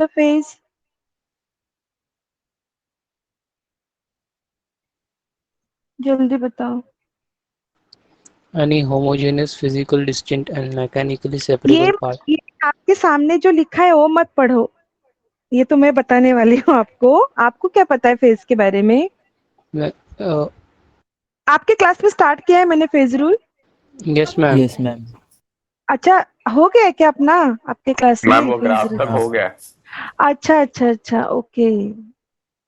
The phase? जल्दी बताओ। Any homogeneous, physical, distinct, and mechanically ये separable part. ये आपके सामने जो लिखा है वो मत पढ़ो। ये तो मैं बताने वाली हूँ आपको। आपको क्या पता है फेज के बारे में? Well, Uh, आपके क्लास में स्टार्ट किया है मैंने phase rule. yes, ma'am. Yes ma'am. अच्छा, हो गया है क्या अपना आपके क्लास मैम में वो फेज ग्राफ रूल? तक हाँ हो गया। अच्छा अच्छा अच्छा, ओके।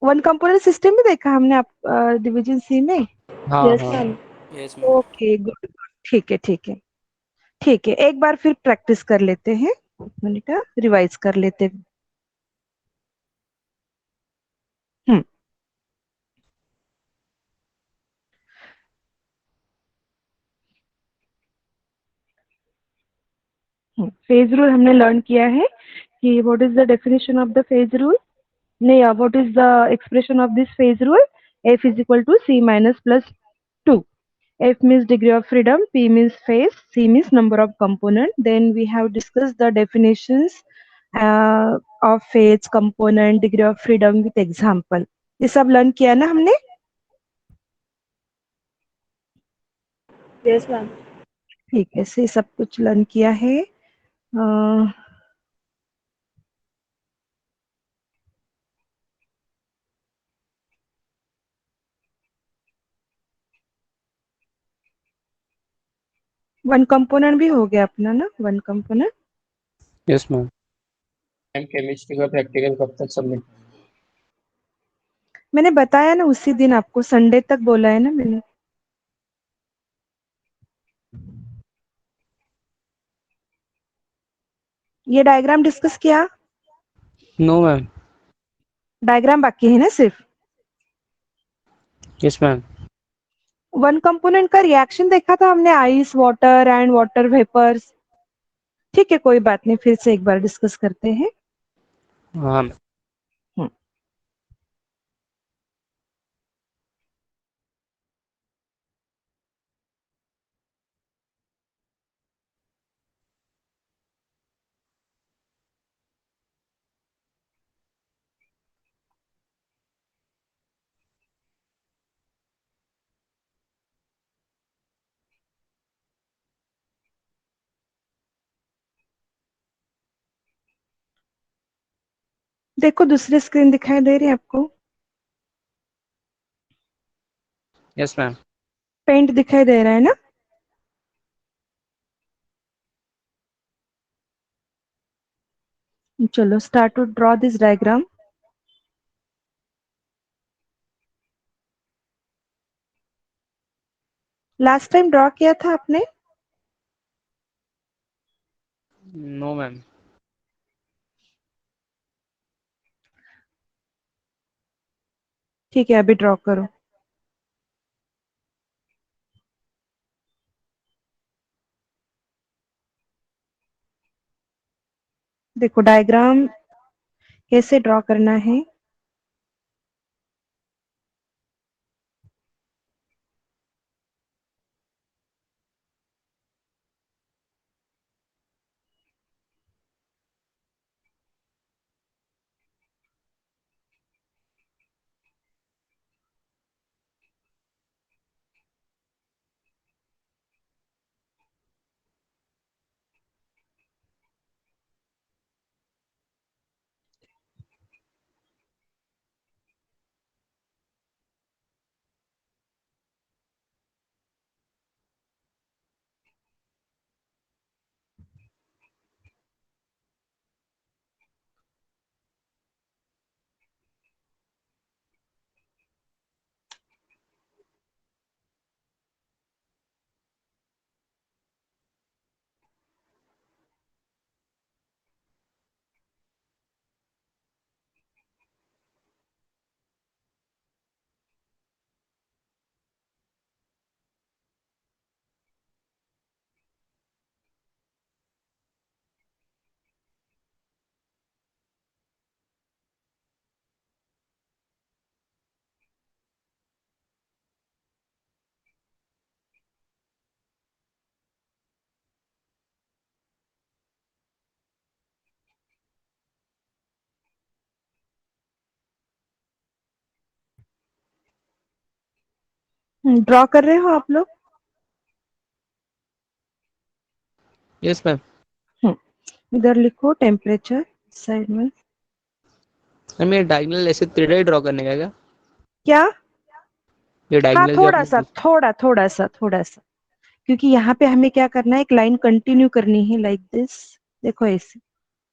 वन कंपोनेंट सिस्टम भी देखा हमने आप डिवीजन सी में। हाँ यस हाँ। Ma'am. Yes ma'am. Okay good. ठीक है ठीक है। ठीक है, एक बार फिर प्रैक्टिस कर लेते हैं। मिनट, रिवाइज कर लेते हैं। हम्म फेज रूल हमने लर्न किया है कि what is the definition of the phase rule. नहीं, what is the expression of this phase rule? F is equal to C minus plus two. F means degree of freedom, P means phase, C means number of component. Then we have discussed the definitions of phase, component, degree of freedom with example. ये सब learn किया ना हमने? Yes ma'am. ठीक है, से सब कुछ लर्न किया है। वन कंपोनेंट भी हो गया अपना ना, one component. Yes, ma'am. Ma'am chemistry का प्रैक्टिकल कब तक सबमिट? मैंने बताया ना उसी दिन आपको, संडे तक बोला है ना मैंने। ये डायग्राम डिस्कस किया? No ma'am. डायग्राम बाकी है ना सिर्फ। Yes ma'am. वन कंपोनेंट का रिएक्शन देखा था हमने, ice water and water vapours. ठीक है, कोई बात नहीं, फिर से एक बार डिस्कस करते हैं। हाँ। हम्म, देखो दूसरी स्क्रीन दिखाई दे रही है आपको? Yes ma'am. पेंट दिखाई दे रहा है ना? चलो start to draw this diagram. Last time draw किया था आपने? No ma'am. ठीक है, अभी ड्रॉ करो। देखो डायग्राम कैसे ड्रॉ करना है। ड्रॉ कर रहे हो आप लोग? Yes ma'am. इधर लिखो टेम्परेचर साइड में। मैम ये डायगोनल ऐसे थ्रेड ड्रॉ करने का क्या? क्या? ये हाँ, डायगोनल जो थोड़ा आपने सा, थोड़ा सा, क्योंकि यहाँ पे हमें क्या करना है, एक लाइन कंटिन्यू करनी है लाइक दिस। देखो ऐसे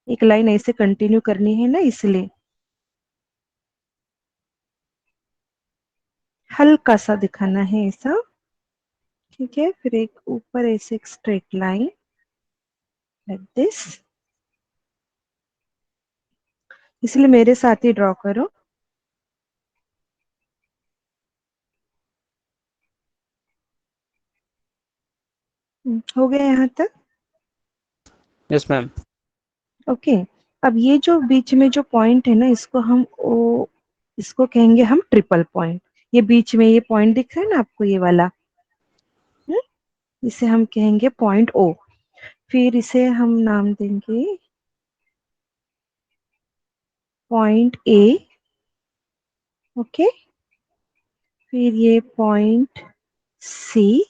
एक लाइन ऐसे कंटिन्यू करनी है ना, इसलिए हल्का सा दिखाना है ऐसा। ठीक है, फिर एक ऊपर ऐसे एक स्ट्रेट लाइन लाइक दिस, इसलिए मेरे साथ ही ड्रॉ करो। हो गया यहाँ तक? Yes ma'am. ओके। अब ये जो बीच में जो पॉइंट है ना, इसको हम ओ, इसको कहेंगे हम ट्रिपल पॉइंट। ये बीच में ये पॉइंट दिख रहा है ना आपको, ये वाला, हम्म, इसे हम कहेंगे पॉइंट ओ। फिर इसे हम नाम देंगे पॉइंट ए। ओके। फिर ये पॉइंट सी।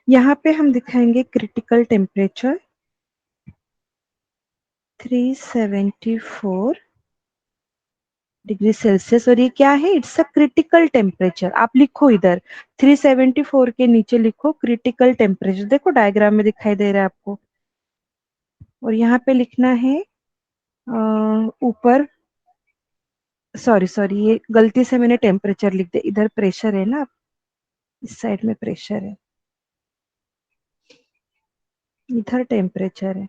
यहाँ पे हम दिखाएंगे क्रिटिकल टेम्परेचर 374 डिग्री सेल्सियस। और ये क्या है? It's a critical temperature. आप लिखो इधर 374 के नीचे लिखो क्रिटिकल टेम्परेचर। देखो डायग्राम में दिखाई दे रहा है आपको। और यहाँ पे लिखना है ऊपर, सॉरी सॉरी, ये गलती से मैंने टेम्परेचर लिख दिया। इधर प्रेशर है ना, इस साइड में प्रेशर है, इधर टेम्परेचर है।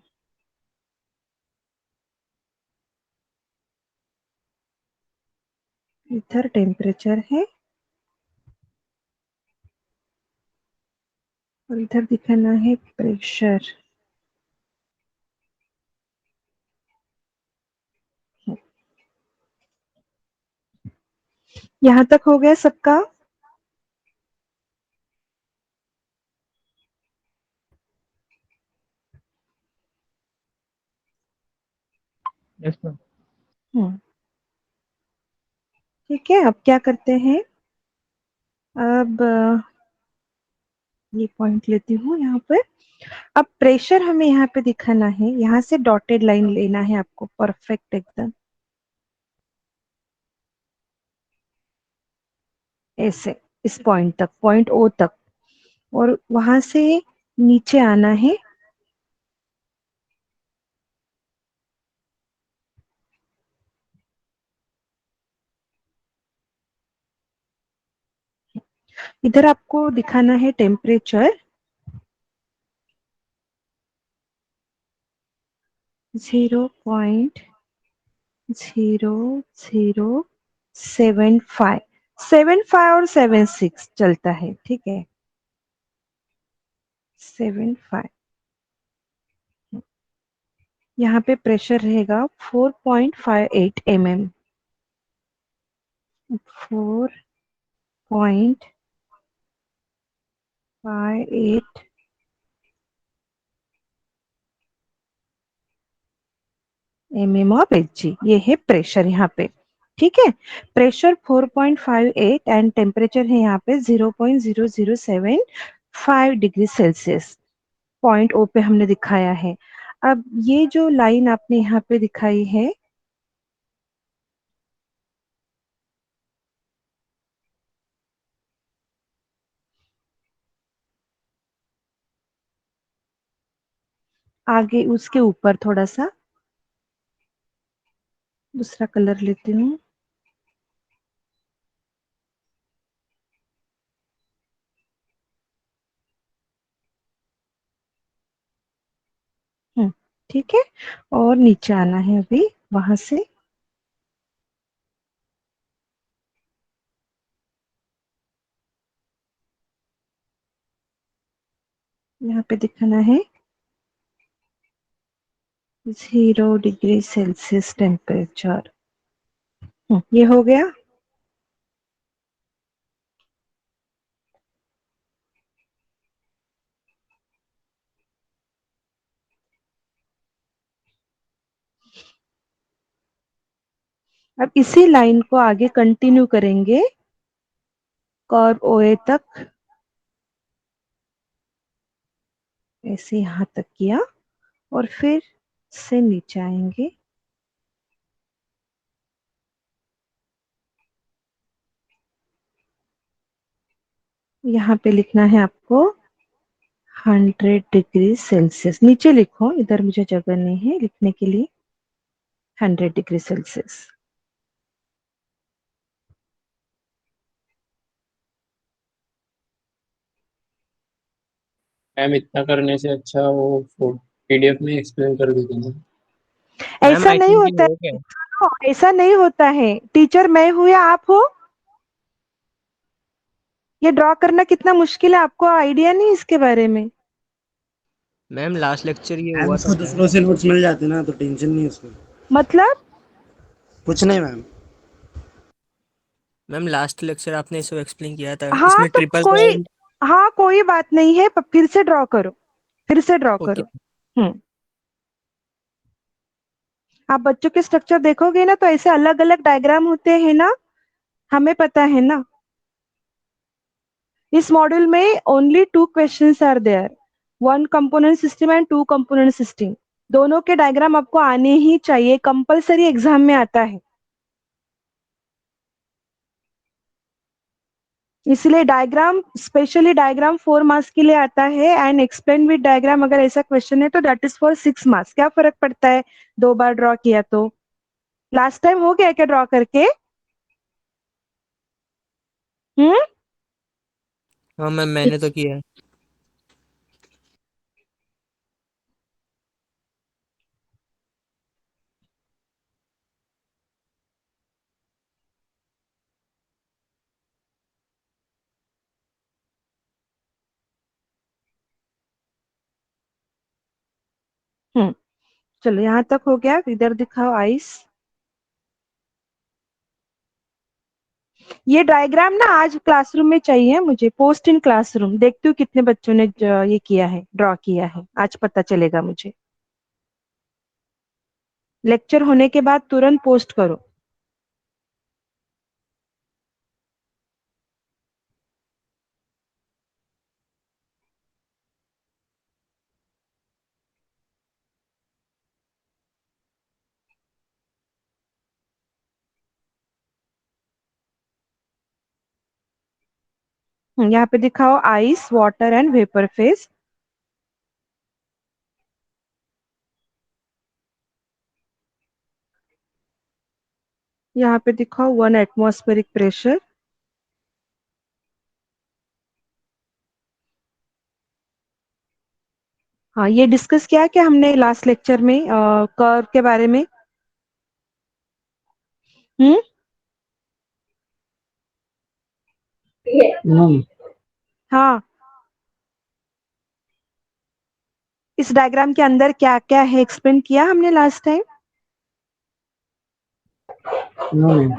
इधर टेम्परेचर है और इधर दिखाना है प्रेशर। यहाँ तक हो गया सबका? Yes ma'am. हम्म, ठीक है। अब क्या करते हैं, अब ये पॉइंट लेती हूँ यहाँ पे। अब प्रेशर हमें यहाँ पे दिखाना है, यहाँ से डॉटेड लाइन लेना है आपको, परफेक्ट एकदम ऐसे, इस पॉइंट तक, पॉइंट ओ तक। और वहां से नीचे आना है। इधर आपको दिखाना है टेम्परेचर 0.0075। 75 और 76 चलता है, ठीक है। 75। यहाँ पे प्रेशर रहेगा 4.58 mm। 4.58 mm of Hg, ये है प्रेशर यहाँ पे। ठीक है, प्रेशर 4.58 एंड टेम्परेचर है यहाँ पे 0.0075 डिग्री सेल्सियस। पॉइंट ओ पे हमने दिखाया है। अब ये जो लाइन आपने यहाँ पे दिखाई है, आगे उसके ऊपर थोड़ा सा दूसरा कलर लेती हूँ। ठीक है, और नीचे आना है अभी वहां से। यहाँ पे दिखाना है 0 डिग्री सेल्सियस टेम्परेचर। ये हो गया। अब इसी लाइन को आगे कंटिन्यू करेंगे कर्व ओए तक, ऐसे यहाँ तक किया और फिर से नीचे आएंगे। यहाँ पे लिखना है आपको 100 डिग्री सेल्सियस, नीचे लिखो, इधर मुझे जगह नहीं है लिखने के लिए। 100 डिग्री सेल्सियस। मैम इतना करने से अच्छा वो पीडीएफ में एक्सप्लेन कर देते ना। मैम ऐसा आई नहीं थिंक ये होता हो गया। है, सुनो, ऐसा नहीं होता है। टीचर मैं हूं या आप हो, ये ड्रॉ करना कितना मुश्किल है, आपको आइडिया नहीं इसके बारे में। मैम लास्ट लेक्चर ये मैम हुआ था उसको शायद। दूसरों से नोट्स मिल जाते ना, तो टेंशन नहीं है उसको। मतलब कुछ नहीं मैम। मैम लास्ट लेक्चर आपने इसको एक्सप्लेन किया था, हाँ इसमें तो ट्रिपल कोई, पॉइंट। हाँ कोई बात नहीं है, फिर से ड्रॉ करो, फिर से ड्रॉ ओके। करो। हम्म। आप बच्चों के स्ट्रक्चर देखोगे ना तो ऐसे अलग अलग डायग्राम होते हैं ना, हमें पता है ना। इस मॉड्यूल में only 2 questions are there, 1 component system and 2 component system. दोनों के डायग्राम आपको आने ही चाहिए, कंपलसरी एग्जाम में आता है। इसलिए डायग्राम, स्पेशली डायग्राम 4 मार्क्स के लिए आता है, एंड एक्सप्लेन विद डायग्राम अगर ऐसा क्वेश्चन है तो दैट इज फॉर 6 मार्क्स। क्या फर्क पड़ता है 2 बार ड्रॉ किया तो? लास्ट टाइम हो गया क्या ड्रॉ करके? हम्म। हाँ मैम मैंने तो किया है। हम्म। चलो यहाँ तक हो गया, इधर दिखाओ आइस। ये डायग्राम ना आज क्लासरूम में चाहिए मुझे, पोस्ट इन क्लासरूम। देखती हूँ कितने बच्चों ने ये किया है, ड्रॉ किया है, आज पता चलेगा मुझे। लेक्चर होने के बाद तुरंत पोस्ट करो। यहाँ पे दिखाओ ice, water and vapour phase. यहाँ पे दिखाओ 1 एटमॉस्फेरिक प्रेशर। हाँ, ये डिस्कस किया क्या हमने लास्ट लेक्चर में कर्व के बारे में? हम्म। मैम हाँ, इस डायग्राम के अंदर क्या क्या है एक्सप्लेन किया हमने लास्ट टाइम। No ma'am.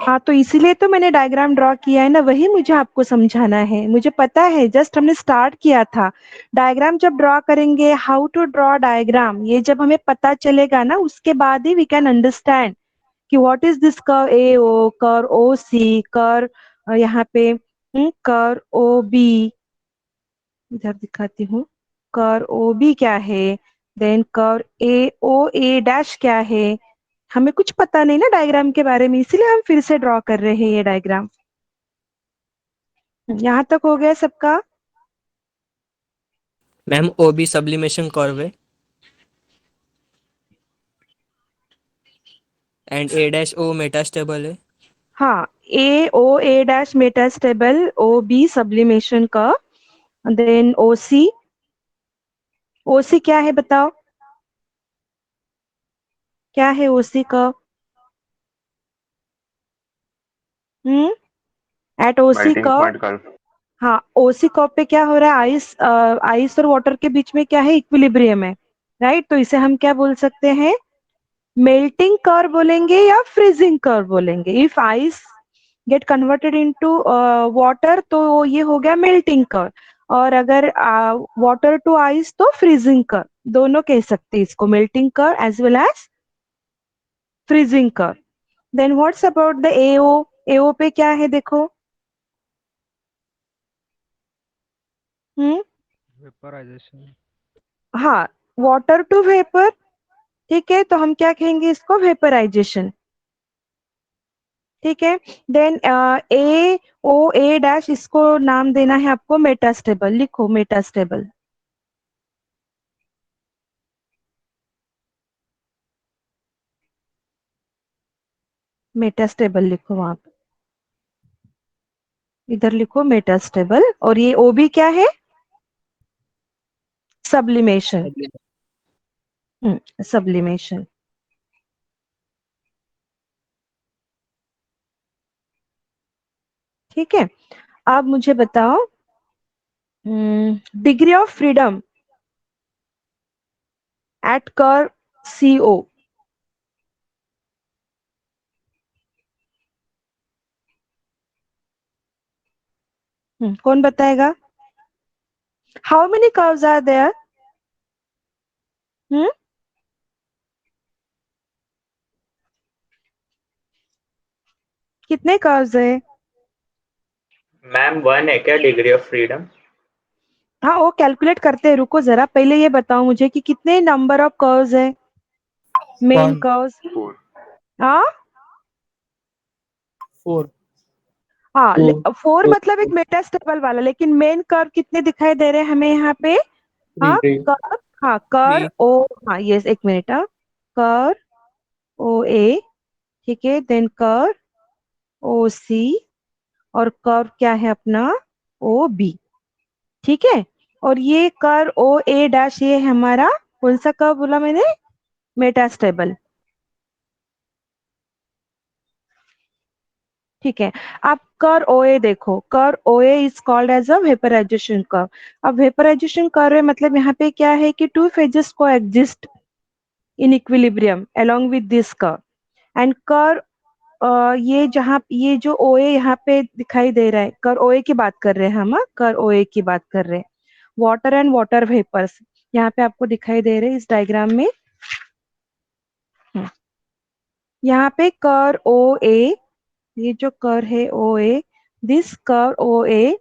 हाँ, तो इसीलिए तो मैंने डायग्राम ड्रॉ किया है ना, वही मुझे आपको समझाना है, मुझे पता है, जस्ट हमने स्टार्ट किया था। डायग्राम जब ड्रॉ करेंगे, हाउ टू ड्रॉ डायग्राम, ये जब हमें पता चलेगा ना, उसके बाद ही वी कैन अंडरस्टैंड कि what is this curve A O, curve O C, curve यहाँ पे कर्व ओ बी, इधर दिखाती हूँ, कर्व ओ बी क्या है, then curve A O A dash क्या है। हमें कुछ पता नहीं ना डायग्राम के बारे में, इसीलिए हम फिर से ड्रॉ कर रहे हैं ये डायग्राम। यहाँ तक हो गया सबका? Ma'am O B sublimation curve है and A dash O metastable है। हाँ, A O A dash metastable, O B sublimation का, then O C, O C क्या है बताओ, क्या है ओ सी का? Hmm. At O C melting का, पॉइंट कर्व। हाँ ओसी कप पे क्या हो रहा है, आइस, आइस और वाटर के बीच में क्या है, इक्विलिब्रियम है, राइट। तो इसे हम क्या बोल सकते हैं, मेल्टिंग कर्व बोलेंगे या फ्रीजिंग कर्व बोलेंगे। If ice get converted into water तो ये हो गया मेल्टिंग कर्व, और अगर वाटर टू आइस तो फ्रीजिंग कर्व। दोनों कह सकते हैं इसको, melting curve as well as freezing curve. Then what's about the AO? AO पे क्या है देखो। Hmm, vaporization. हाँ, वाटर टू वेपर। ठीक है, तो हम क्या कहेंगे इसको? वेपराइजेशन। ठीक है, then A O A dash, इसको नाम देना है आपको मेटास्टेबल। लिखो मेटास्टेबल। मेटास्टेबल लिखो वहां पे, इधर लिखो मेटास्टेबल। और ये ओ भी क्या है? सब्लिमेशन। सब्लिमेशन। ठीक है, अब मुझे बताओ डिग्री ऑफ फ्रीडम एट कर सीओ। कौन बताएगा? How many curves are there? Hmm, कितने कर्व्स है? मैम 1 है क्या डिग्री ऑफ फ्रीडम? हाँ, वो कैलकुलेट करते हैं, रुको जरा। पहले ये बताओ मुझे कि कितने नंबर ऑफ कर्व्स है, मेन One. कर्व्स। हाँ, 4. हाँ, 2, 4 2, मतलब एक मेटास्टेबल वाला, लेकिन मेन कर्व कितने दिखाई दे रहे हैं हमें यहाँ पे? 3, हाँ, 3, कर, हाँ कर 3. ओ, हाँ यस, एक मिनट। हाँ, कर ओ ए, ठीक है, देन कर ओ सी, और कर्व क्या है अपना? O B. ठीक है, और ये कर ओ ए डैश, ये है हमारा कौन सा कर्व बोला मैंने? मेटास्टेबल। ठीक है, अब कर ओ ए देखो। कर O A is called as a vaporization curve. अब वेपराइजेशन कर्व मतलब यहाँ पे क्या है कि टू फेजेस को exist in equilibrium along with this curve. And कर ये जहाँ ये जो ओ ए यहाँ पे दिखाई दे रहा है, कर ओ ए की बात कर रहे हैं हम। हाँ, कर ओ ए की बात कर रहे हैं। वाटर एंड वाटर वेपर्स यहाँ पे आपको दिखाई दे रहे हैं इस डायग्राम में। हम्म, यहाँ पे कर ओ ए, ये जो कर है ओ ए, दिस कर ओ ए,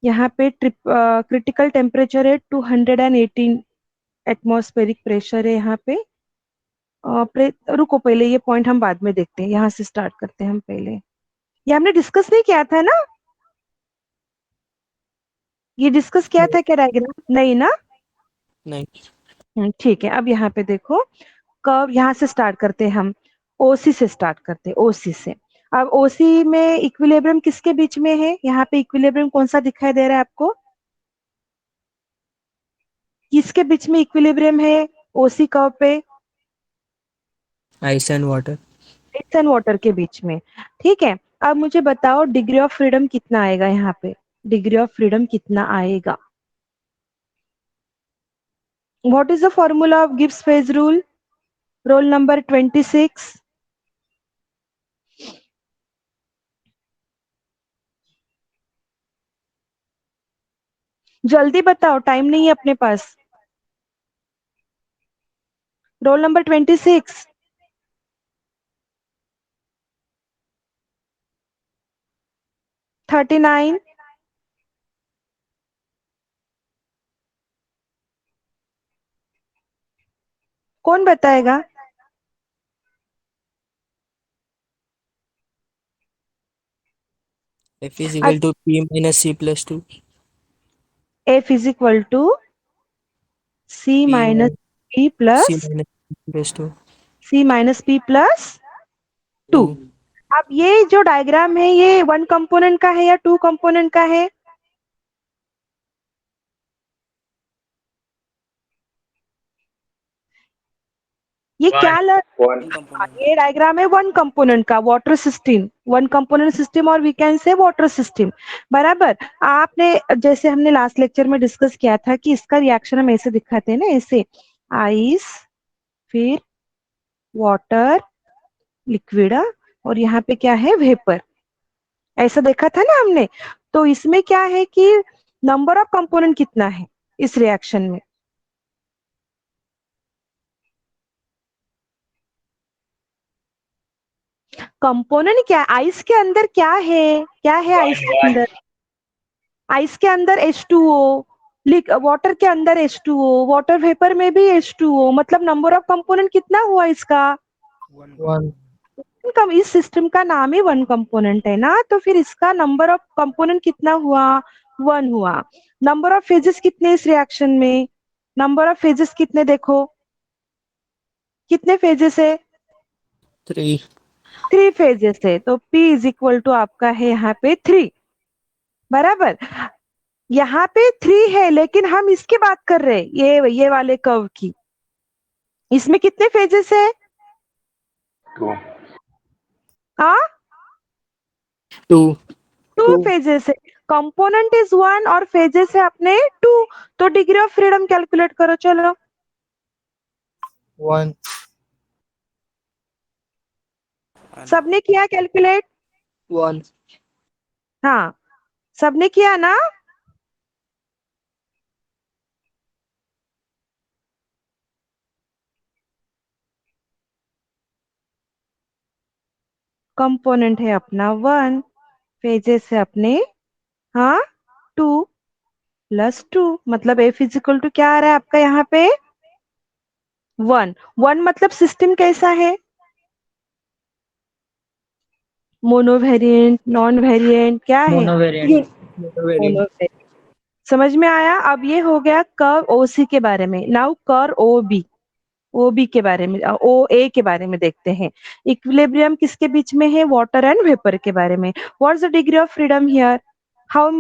यहाँ पे क्रिटिकल टेम्परेचर है 218 एटमॉस्फेरिक प्रेशर है यहाँ पे। रुको, पहले ये पॉइंट हम बाद में देखते हैं, यहाँ से स्टार्ट करते हैं हम पहले। ये हमने डिस्कस नहीं किया था ना? ये डिस्कस किया था क्या डायग्राम? नहीं ना? नहीं. ठीक है, अब यहाँ पे देखो, कर्व यहाँ से स्टार्ट करते हैं हम। ओसी से स्टार्ट करते हैं, ओसी से। अब ओसी में इक्विलिब्रियम किसके बीच में है? यहाँ पे इक्विलिब्रियम कौन सा दिखाई दे रहा है आपको? किसके बीच में इक्विलिब्रियम है ओसी कर्व पे? Ice and water. Ice and water के बीच में। ठीक है, अब मुझे बताओ डिग्री ऑफ फ्रीडम कितना आएगा यहाँ पे? डिग्री ऑफ फ्रीडम कितना आएगा? What is the formula of Gibbs phase rule? Roll number 26। जल्दी बताओ, टाइम नहीं है अपने पास। Roll number 26। 39। कौन बताएगा? F is equal to P minus C plus 2. F is equal to C P minus minus P C plus minus C plus 2. C minus P plus 2। 2. अब ये जो डायग्राम है, ये वन कंपोनेंट का है या टू कंपोनेंट का है? ये क्या 1 ये डायग्राम है वन कंपोनेंट का, water system, one component system, और we can say water system. बराबर। आपने जैसे हमने लास्ट लेक्चर में डिस्कस किया था कि इसका रिएक्शन हम ऐसे दिखाते हैं ना, ऐसे आइस, फिर वाटर, लिक्विड, और यहाँ पे क्या है? वेपर। ऐसा देखा था ना हमने? तो इसमें क्या है कि नंबर ऑफ कंपोनेंट कितना है इस रिएक्शन में? कंपोनेंट क्या है? आइस के अंदर क्या है? क्या है आइस के अंदर? आइस के अंदर H2O, वाटर के अंदर H2O, वाटर वेपर में भी H2O, मतलब नंबर ऑफ कंपोनेंट कितना हुआ इसका? One. इस सिस्टम का नाम ही वन कंपोनेंट है ना, तो फिर इसका नंबर ऑफ कंपोनेंट कितना हुआ? वन हुआ। नंबर ऑफ फेजेस कितने इस रिएक्शन में? नंबर ऑफ फेजेस कितने देखो, कितने फेजेस है? 3. 3 फेजेस है, तो P इज इक्वल टू आपका है यहाँ पे 3, बराबर। यहाँ पे 3 है, लेकिन हम इसकी बात कर रहे हैं, ये वाले कर्व की। इसमें कितने फेजेस है? 2. हाँ, 2. 2 फेजेस है। कंपोनेंट इज 1 और फेजेस है अपने 2, तो डिग्री ऑफ फ्रीडम कैलकुलेट करो चलो। 1. सबने किया कैलकुलेट? 1. हाँ, सबने किया ना? कंपोनेंट है अपना 1, फेजेस है अपने, हाँ, 2 प्लस 2, मतलब F इजिकल टू क्या आ रहा है आपका यहाँ पे? 1। 1 मतलब सिस्टम कैसा है? मोनोवेरिएंट, नॉन वेरिएंट, क्या है? Monovariant. मोनोवेरिएंट। समझ में आया? अब ये हो गया कर्व OC के बारे में। नाउ कर्व OB के बारे में, OA के बारे में देखते हैं। इक्विलिब्रियम किसके बीच में है? वाटर एंड वेपर के बारे में। What is the degree of freedom here? How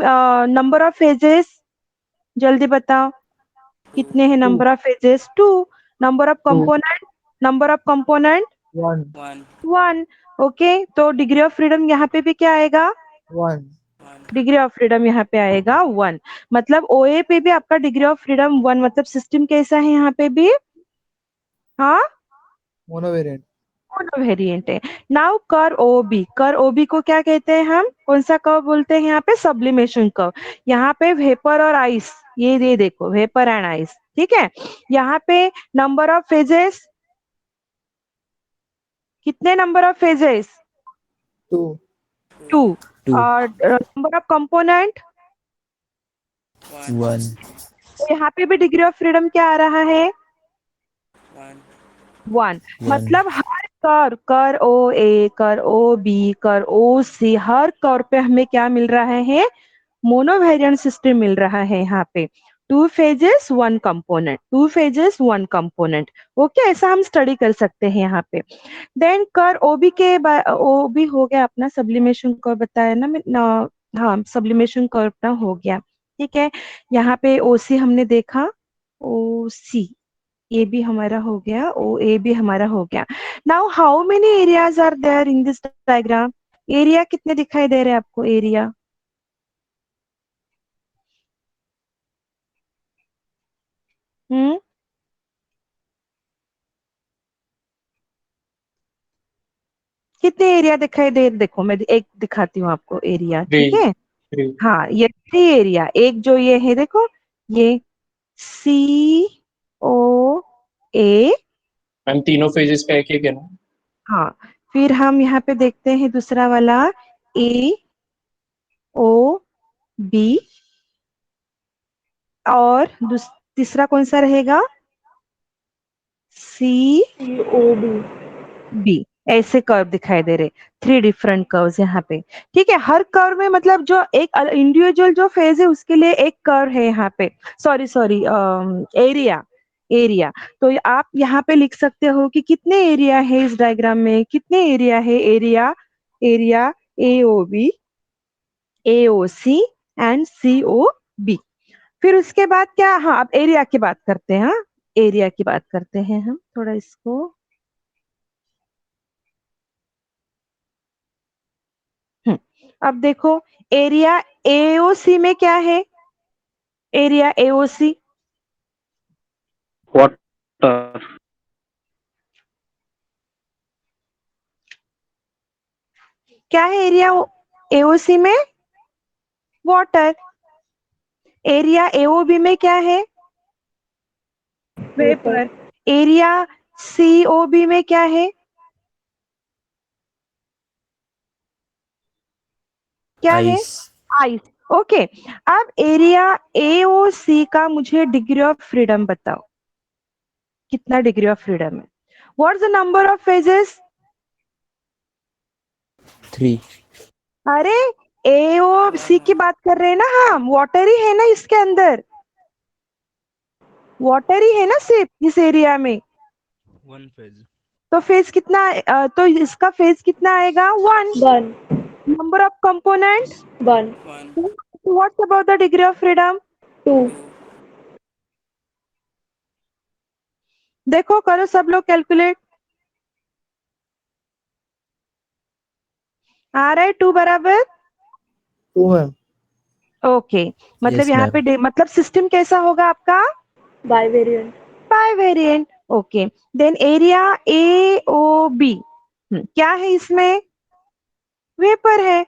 number of phases, जल्दी बताओ कितने हैं number of phases? 2। Number of component, number of component 1. 1। Okay, तो डिग्री ऑफ फ्रीडम यहाँ पे भी क्या आएगा? 1. डिग्री ऑफ फ्रीडम यहाँ पे आएगा 1, मतलब OA पे भी आपका डिग्री ऑफ फ्रीडम 1, मतलब सिस्टम कैसा है यहाँ पे भी? हाँ, Monovariant. मोनोवेरिएंट है। Now curve OB, curve OB को क्या कहते हैं हम? कौन सा कर्व बोलते हैं यहाँ पे? Sublimation curve. यहाँ पे वेपर और आइस, ये देखो, वेपर एंड आइस, ठीक है। यहाँ पे नंबर ऑफ फेजेस, कितने नंबर ऑफ फेजेस? 2. 2। 2. और नंबर ऑफ कंपोनेंट, 1. तो यहाँ पे भी डिग्री ऑफ फ्रीडम क्या आ रहा है? 1। 1. मतलब हर कर्व, कर OA, कर OB, कर OC, हर कर्व पे हमें क्या मिल रहा है? मोनोवेरिएंट सिस्टम मिल रहा है यहाँ पे। 2 phases 1 component, 2 phases 1 component. Okay, ऐसा हम स्टडी कर सकते हैं यहाँ पे। देन कर OB के OB हो गया अपना, सब्लिमेशन कर्व बताया ना मैं हाँ, सब्लिमेशन कर्व अपना हो गया, ठीक है। यहाँ पे OC हमने देखा, OC, ये भी हमारा हो गया, OA भी हमारा हो गया। Now how many areas are there in this diagram? Area कितने दिखाई दे रहे हैं आपको? एरिया, हम्म, कितने एरिया दिखाई दे? देखो मैं एक दिखाती हूँ आपको एरिया, 3. ठीक है। 3. हाँ, ये 3 एरिया, एक जो ये है देखो, ये COA, मैम तीनों फेजेस का एक है ना? हाँ। फिर हम यहाँ पे देखते हैं दूसरा वाला AOB, और तीसरा कौन सा रहेगा? COB। ऐसे कर्व दिखाई दे रहे, 3 डिफरेंट कर्व्स यहाँ पे, ठीक है। हर कर्व में मतलब जो एक इंडिविजुअल जो फेज है उसके लिए एक कर्व है यहाँ पे, सॉरी एरिया, एरिया। तो आप यहाँ पे लिख सकते हो कि कितने एरिया है इस डायग्राम में, कितने एरिया है? Area, area AOB, AOC and COB। फिर उसके बाद क्या? हाँ, अब एरिया की बात करते हैं। हाँ, एरिया की बात करते हैं हम, थोड़ा इसको, अब देखो, एरिया AOC में क्या है? Area AOC Water. क्या है? एरिया AOC में वाटर। एरिया AOB में क्या है? वेपर। एरिया COB में क्या है? क्या है? आइस। ओके, अब एरिया AOC का मुझे डिग्री ऑफ फ्रीडम बताओ, कितना डिग्री ऑफ फ्रीडम है? What is the number of phases? 3. अरे AOC की बात कर रहे हैं ना हम, वाटर ही है ना इसके अंदर, वाटर ही है ना सिर्फ इस एरिया में, 1 phase. तो फेज कितना तो इसका फेज कितना आएगा? 1. 1. Number of component 1. What's about the degree of freedom? 2. देखो करो सब लोग कैलकुलेट, आ रहा है 2 बराबर? 2 मैम. ओके, मतलब Yes, यहाँ ma'am. पे मतलब सिस्टम कैसा होगा आपका? Bivariant. Bivariant. Okay, then area AOB क्या है इसमें? वेपर है।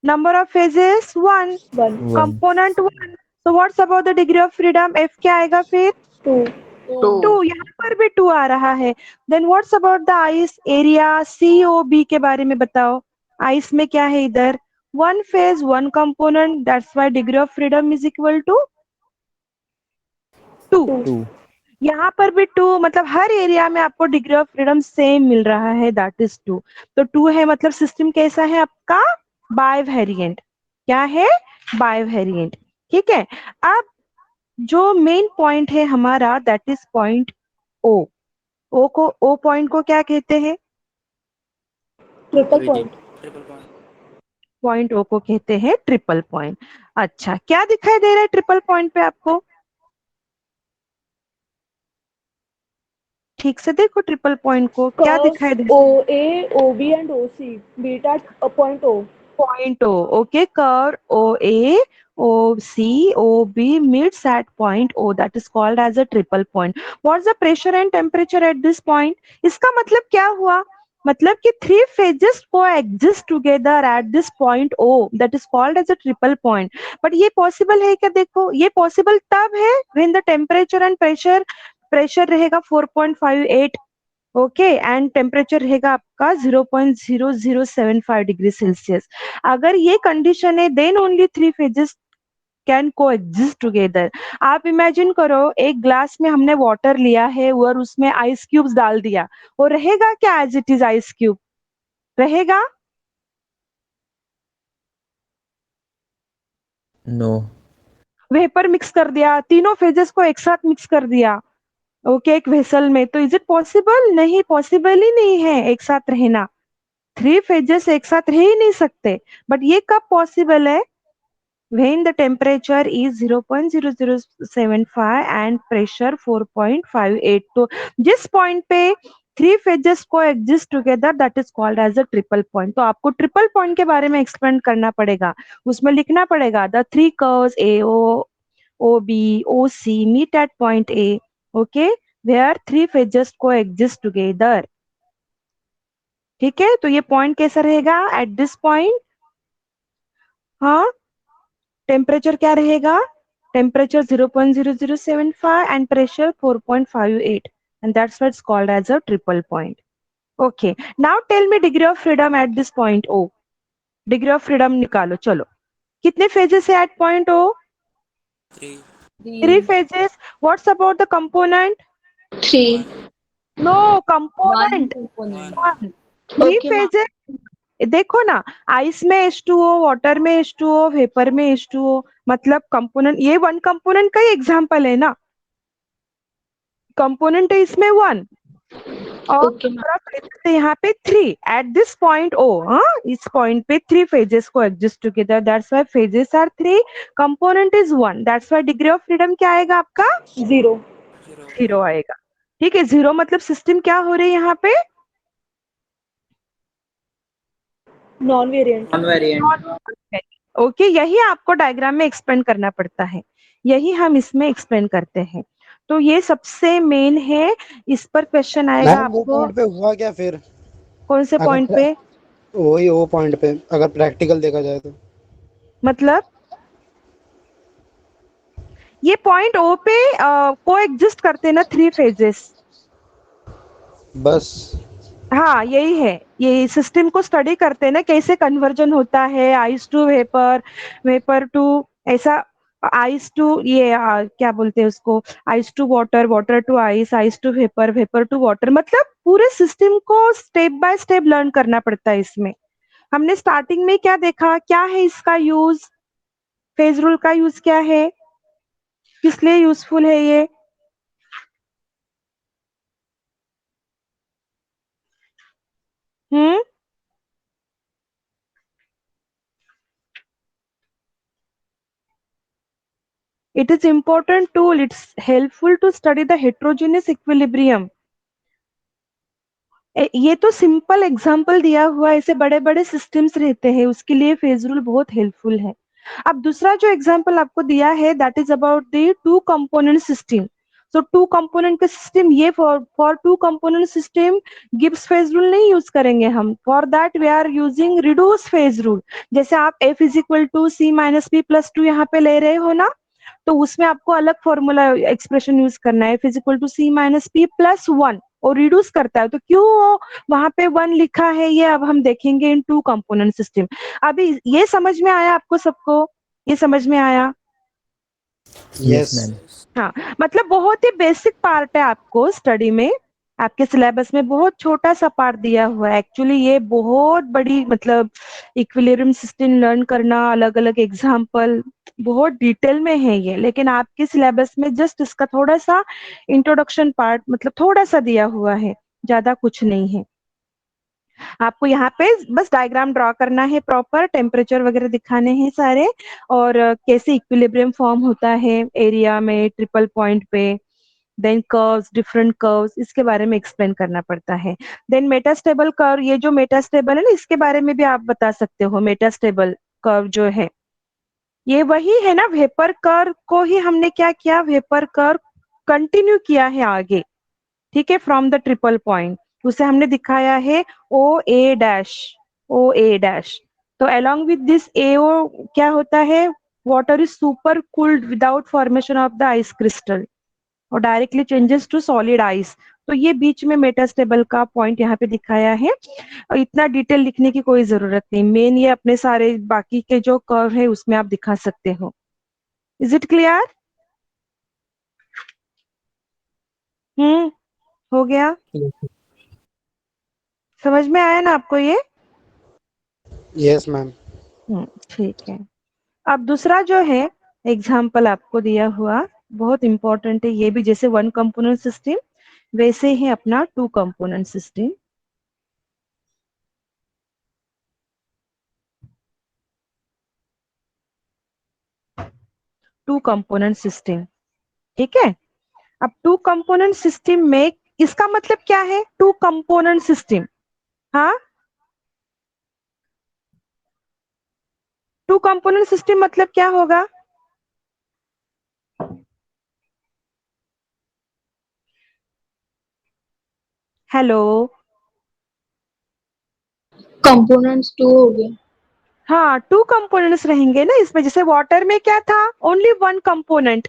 Number of phases 1, 1. 1. Component 1, so what's about the degree of freedom? F क्या आएगा फिर? 2. 2, यहाँ पर भी 2 आ रहा है। Then what's about the ice area COB के बारे में बताओ। आइस में क्या है इधर? 1 phase 1 component, that's why degree of freedom is equal to 2। 2. यहाँ पर भी 2, मतलब हर एरिया में आपको डिग्री ऑफ फ्रीडम सेम मिल रहा है, दैट इज 2। तो 2 है, मतलब सिस्टम कैसा है आपका? बाइवेरिएंट। क्या है? बाइवेरिएंट। ठीक है, अब जो मेन पॉइंट है हमारा, that is point O। O point को क्या कहते हैं? Triple point. पॉइंट O को कहते हैं ट्रिपल पॉइंट। अच्छा, क्या दिखाई दे रहा है ट्रिपल पॉइंट पे आपको? ठीक से देखो ट्रिपल पॉइंट को, क्या Curves दिखाई दे रहा है? OA, OB and OC meet at a point O. Point O. Okay, curve OA, OC, OB meets at point O. That is called as a triple point. What's the pressure and temperature at this point? इसका मतलब क्या हुआ? मतलब कि 3 phases coexist together at this point O. That is called as a triple point. But ये possible है क्या? देखो, ये possible तब है when the temperature and pressure रहेगा 4.58, ओके, एंड टेम्परेचर रहेगा आपका 0.0075 डिग्री सेल्सियस। अगर ये कंडीशन है, देन ओनली 3 फेजेस कैन को एग्जिस्ट टुगेदर। आप इमेजिन करो, एक ग्लास में हमने वाटर लिया है और उसमें आइस क्यूब्स डाल दिया, वो रहेगा क्या as it is ice cube? रहेगा? No. वेपर मिक्स कर दिया, तीनों फेजेस को एक साथ मिक्स कर दिया, ओके, एक वेसल में, तो इज इट पॉसिबल? नहीं, पॉसिबल ही नहीं है एक साथ रहना। 3 फेजेस एक साथ रह ही नहीं सकते। बट ये कब पॉसिबल है? when the temperature is 0.0075 and pressure 4.58। तो जिस पॉइंट पे 3 फेजेस को exist together, that is called as a triple point. तो आपको ट्रिपल पॉइंट के बारे में एक्सप्लेन करना पड़ेगा, उसमें लिखना पड़ेगा the 3 curves AO, OB, OC meet at point A, okay, where 3 phases को एग्जिस्ट टुगेदर। ठीक है, तो ये पॉइंट कैसा रहेगा एट दिस पॉइंट? हाँ, टेम्परेचर क्या रहेगा? Temperature 0.0075 and pressure 4.58, and that's what's called as a triple point. Okay, now tell me degree of freedom at this point O. Degree of freedom निकालो, चलो। कितने फेजेस है at point O? 3 phases. What's about the component? 3. No, component 1। 3 Okay, ma'am. Phases. देखो ना, ice में H2O, water में H2O, vapour में H2O, मतलब कंपोनेंट, ये 1 कंपोनेंट का ही एग्जांपल है ना, कंपोनेंट है इसमें 1 और Okay, ma'am. फेजेस है यहाँ पे 3 एट दिस पॉइंट O। हाँ, इस पॉइंट पे 3 फेजेस को exist together, that's why phases are 3, component is 1, that's why degree of freedom क्या आएगा आपका? 0. 0 आएगा। ठीक है, 0 मतलब सिस्टम क्या हो रही है यहाँ पे? Non-variant. ओके, यही आपको डायग्राम में एक्सप्लेन करना पड़ता है, यही हम इसमें एक्सप्लेन करते हैं। तो ये सबसे मेन है, इस पर क्वेश्चन आएगा मैम वो आपको। पॉइंट पे हुआ क्या फिर? कौन से अगर पॉइंट पे? वही वो पॉइंट पे अगर प्रैक्टिकल देखा जाए तो मतलब ये पॉइंट O पे को एग्जिस्ट करते हैं ना 3 फेजेस। बस हाँ यही है, ये सिस्टम को स्टडी करते हैं ना, कैसे कन्वर्जन होता है ice to vapour, vapour to ऐसा, आइस टू ये क्या बोलते हैं उसको, ice to water, water to ice to vapour, vapour to water, मतलब पूरे सिस्टम को स्टेप बाय स्टेप लर्न करना पड़ता है इसमें। हमने स्टार्टिंग में क्या देखा, क्या है इसका यूज, फेज रूल का यूज क्या है, किस लिए यूजफुल है ये। हम्म, it is important tool, it's helpful to study the heterogeneous equilibrium। ये तो सिंपल एग्जांपल दिया हुआ है, ऐसे बड़े बड़े सिस्टम्स रहते हैं उसके लिए फेज रूल बहुत हेल्पफुल है। अब दूसरा जो एग्जांपल आपको दिया है that is about the two component system. So two component का सिस्टम, ये for two component system Gibbs phase rule नहीं यूज करेंगे हम, for that we are using reduce phase rule. जैसे आप F is equal to C minus P plus two यहाँ पे ले रहे हो ना, तो उसमें आपको अलग फॉर्मूला एक्सप्रेशन यूज करना है, F is equal to C minus P plus one, और रिड्यूस करता है तो क्यों वो वहां पे वन लिखा है, ये अब हम देखेंगे इन टू कंपोनेंट सिस्टम। अभी ये समझ में आया आपको सबको, ये समझ में आया। यस। हाँ, मतलब बहुत ही बेसिक पार्ट है आपको स्टडी में, आपके सिलेबस में बहुत छोटा सा पार्ट दिया हुआ है। एक्चुअली ये बहुत बड़ी मतलब इक्विलिब्रियम सिस्टम लर्न करना, अलग अलग एग्जांपल बहुत डिटेल में है ये, लेकिन आपके सिलेबस में जस्ट इसका थोड़ा सा इंट्रोडक्शन पार्ट मतलब थोड़ा सा दिया हुआ है, ज्यादा कुछ नहीं है। आपको यहाँ पे बस डायग्राम ड्रॉ करना है, प्रॉपर टेम्परेचर वगैरह दिखाने हैं सारे, और कैसे इक्विलिब्रियम फॉर्म होता है एरिया में ट्रिपल पॉइंट पे, देन कर्व्स, डिफरेंट कर्व्स, इसके बारे में एक्सप्लेन करना पड़ता है। देन मेटास्टेबल कर्व, ये जो मेटास्टेबल है ना, इसके बारे में भी आप बता सकते हो। मेटास्टेबल कर्व जो है ये वही है ना, वेपर कर्व को ही हमने क्या किया, वेपर कर्व कंटिन्यू किया है आगे, ठीक है, फ्रॉम द ट्रिपल पॉइंट, उसे हमने दिखाया है O A dash, O A dash. तो along with this A O क्या होता है, water is super cooled without formation of the ice crystal और directly changes to solid ice. तो ये बीच में मेटास्टेबल का पॉइंट यहाँ पे दिखाया है, और इतना डिटेल लिखने की कोई जरूरत नहीं, मेन ये अपने सारे बाकी के जो कर्व है उसमें आप दिखा सकते हो। Is it clear? हो गया, समझ में आया ना आपको ये? Yes ma'am. ठीक है। अब दूसरा जो है एग्जाम्पल आपको दिया हुआ बहुत इंपॉर्टेंट है ये भी, जैसे वन कंपोनेंट सिस्टम वैसे ही अपना two component system. Two component system, ठीक है। अब टू कंपोनेंट सिस्टम में इसका मतलब क्या है, टू कंपोनेंट सिस्टम, हाँ, टू कंपोनेंट सिस्टम मतलब क्या होगा? हेलो, कंपोनेंट्स टू हो गए। हाँ टू कंपोनेंट्स रहेंगे ना इसमें, जैसे वाटर में क्या था, ओनली वन कंपोनेंट,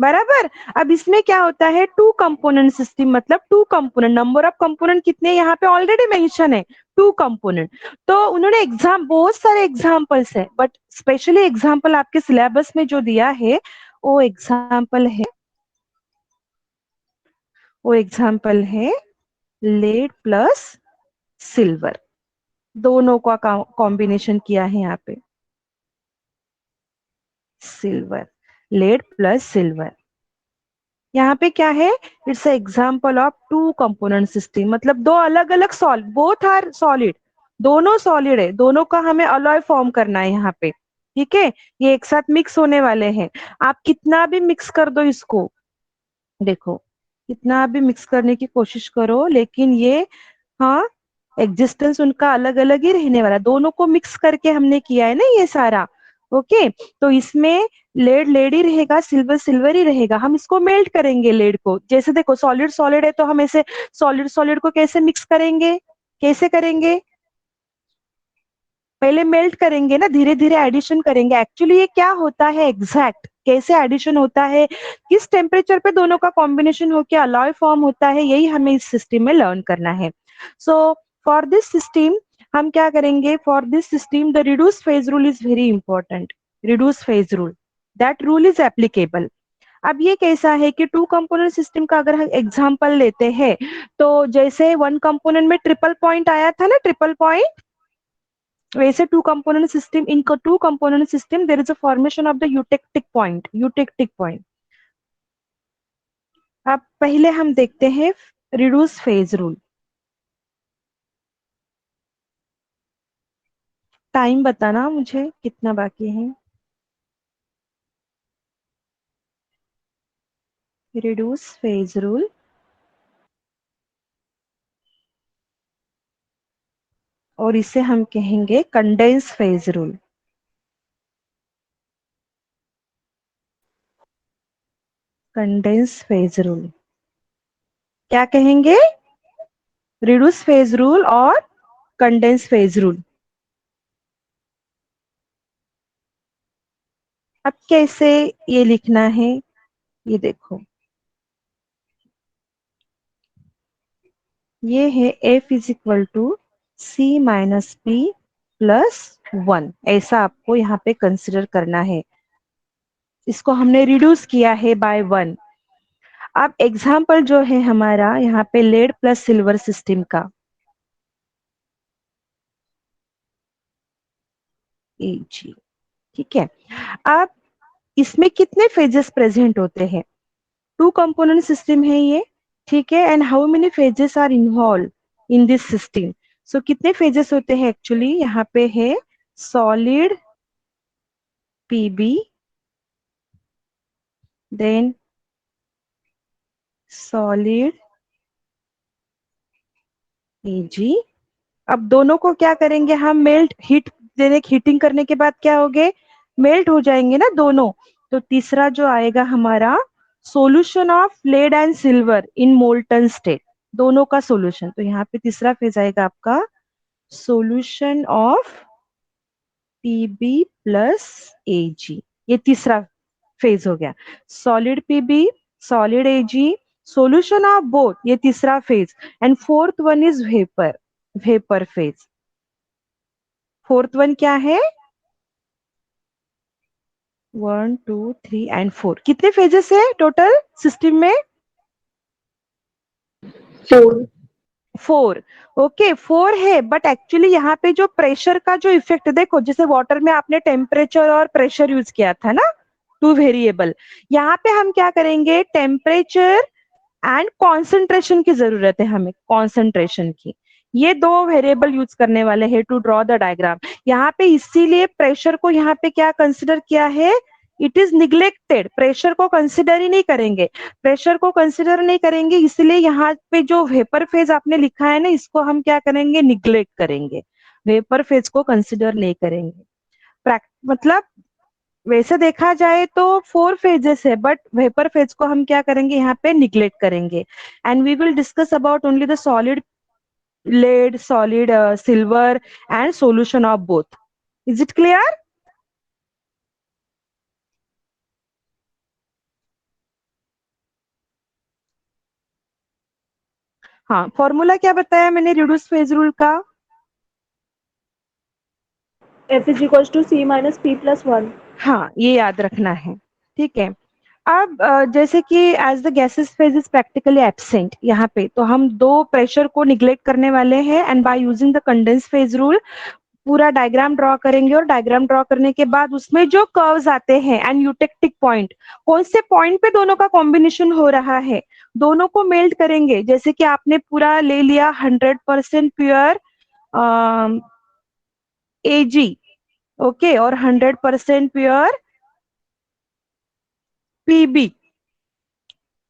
बराबर। अब इसमें क्या होता है, टू कंपोनेंट सिस्टम मतलब two component, number of component कितने यहाँ पे ऑलरेडी मेंशन है, टू कंपोनेंट। तो उन्होंने बहुत सारे एग्जांपल्स है, बट स्पेशली एग्जांपल आपके सिलेबस में जो दिया है वो एग्जांपल है, लेड प्लस सिल्वर, दोनों का कॉम्बिनेशन किया है यहाँ पे, सिल्वर, लेड प्लस सिल्वर। यहाँ पे क्या है, it's example of two component system, मतलब दो अलग अलग सॉलिड, बोथ आर सॉलिड, दोनों सॉलिड है, दोनों का हमें अलॉय फॉर्म करना है यहाँ पे, ठीक है। ये एक साथ मिक्स होने वाले हैं, आप कितना भी मिक्स कर दो इसको, देखो कितना भी मिक्स करने की कोशिश करो, लेकिन ये, हाँ, एग्जिस्टेंस उनका अलग अलग ही रहने वाला, दोनों को मिक्स करके हमने किया है ना ये सारा। ओके, तो इसमें लेड लेड ही रहेगा, सिल्वर सिल्वर ही रहेगा। हम इसको मेल्ट करेंगे लेड को, जैसे देखो सॉलिड सॉलिड है तो हम ऐसे सॉलिड सॉलिड को कैसे मिक्स करेंगे, कैसे करेंगे, पहले मेल्ट करेंगे ना, धीरे धीरे एडिशन करेंगे। एक्चुअली ये क्या होता है एग्जैक्ट, कैसे एडिशन होता है, किस टेम्परेचर पे दोनों का कॉम्बिनेशन होकर अलॉय फॉर्म होता है, यही हमें इस सिस्टम में लर्न करना है। सो फॉर दिस सिस्टम हम क्या करेंगे, for this system the reduce phase rule is very important, reduce phase rule, that rule is applicable. अब ये कैसा है कि टू कंपोनेंट सिस्टम का अगर हम एग्जांपल लेते हैं, तो जैसे वन कंपोनेंट में ट्रिपल पॉइंट आया था ना, ट्रिपल पॉइंट, वैसे two component system, in two component system there is a formation of the eutectic point, eutectic point. अब पहले हम देखते हैं रिड्यूस फेज रूल। टाइम बताना मुझे कितना बाकी है। रिड्यूस फेज रूल, और इसे हम कहेंगे condense phase rule. Condense phase rule क्या कहेंगे, रिड्यूस फेज रूल और कंडेंस फेज रूल। अब कैसे ये लिखना है, ये देखो, ये है F is equal to C minus P plus 1, ऐसा आपको यहाँ पे कंसिडर करना है। इसको हमने रिड्यूस किया है बाय 1। अब एग्जाम्पल जो है हमारा यहाँ पे लेड प्लस सिल्वर सिस्टम का, जी, ठीक है। अब इसमें कितने फेजेस प्रेजेंट होते हैं, टू कंपोनेंट सिस्टम है ये, ठीक है, and how many phases are involve in this system. So कितने फेजेस होते हैं एक्चुअली, यहाँ पे है solid PB, then solid AG. अब दोनों को क्या करेंगे हम, मेल्ट, हीट देने, हीटिंग करने के बाद क्या होंगे, मेल्ट हो जाएंगे ना दोनों। तो तीसरा जो आएगा हमारा, solution of lead and silver in molten state, दोनों का सॉल्यूशन। तो यहाँ पे तीसरा फेज आएगा आपका solution of PB plus AG, ये तीसरा फेज हो गया। Solid PB, solid AG, solution of both, ये तीसरा फेज। And fourth one is vapour, vapour phase. Fourth one क्या है, 1 2 3 एंड 4, कितने फेजेस है टोटल सिस्टम में, 4. 4। ओके 4 है, बट एक्चुअली यहाँ पे जो प्रेशर का जो इफेक्ट देखो, जैसे वाटर में आपने टेम्परेचर और प्रेशर यूज किया था ना, टू वेरिएबल, यहाँ पे हम क्या करेंगे, टेम्परेचर एंड कॉन्सेंट्रेशन की जरूरत है हमें, कॉन्सेंट्रेशन की, ये दो वेरिएबल यूज करने वाले हैं टू ड्रॉ द डायग्राम। यहाँ पे इसीलिए प्रेशर को यहाँ पे क्या कंसिडर किया है, इट इज निग्लेक्टेड, प्रेशर को कंसिडर ही नहीं करेंगे, प्रेशर को कंसिडर नहीं करेंगे, इसलिए यहाँ पे जो वेपर फेज आपने लिखा है ना, इसको हम क्या करेंगे, निग्लेक्ट करेंगे, वेपर फेज को कंसिडर नहीं करेंगे। मतलब वैसे देखा जाए तो 4 फेजेस है, बट वेपर फेज को हम क्या करेंगे, यहाँ पे निग्लेक्ट करेंगे। And we will discuss about only the solid lead, solid silver and solution of both. Is it clear? हाँ, फॉर्मूला क्या बताया मैंने रिड्यूस फेज रूल का, F is equals to C minus P plus 1. हाँ ये याद रखना है, ठीक है। अब जैसे कि as the gases phase is practically absent यहाँ पे, तो हम दो प्रेशर को निग्लेक्ट करने वाले हैं, and by using the condense phase rule पूरा डायग्राम ड्रॉ करेंगे, और डायग्राम ड्रॉ करने के बाद उसमें जो कर्व्स आते हैं एंड यूटेक्टिक पॉइंट, कौन से पॉइंट पे दोनों का कॉम्बिनेशन हो रहा है, दोनों को मेल्ट करेंगे। जैसे कि आपने पूरा ले लिया 100% प्योर एजी, ओके, और 100% प्योर पीबी,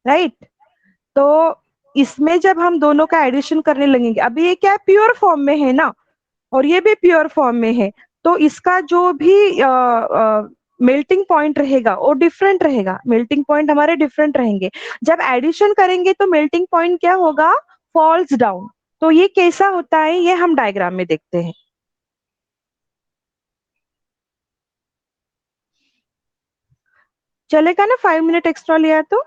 राइट। तो इसमें जब हम दोनों का एडिशन करने लगेंगे, अभी ये क्या प्योर फॉर्म में है ना, और ये भी प्योर फॉर्म में है, तो इसका जो भी मेल्टिंग पॉइंट रहेगा वो डिफरेंट रहेगा, मेल्टिंग पॉइंट हमारे डिफरेंट रहेंगे। जब एडिशन करेंगे तो मेल्टिंग पॉइंट क्या होगा, फॉल्स डाउन। तो ये कैसा होता है, ये हम डायग्राम में देखते हैं। चलेगा ना, 5 मिनट एक्स्ट्रा लिया तो?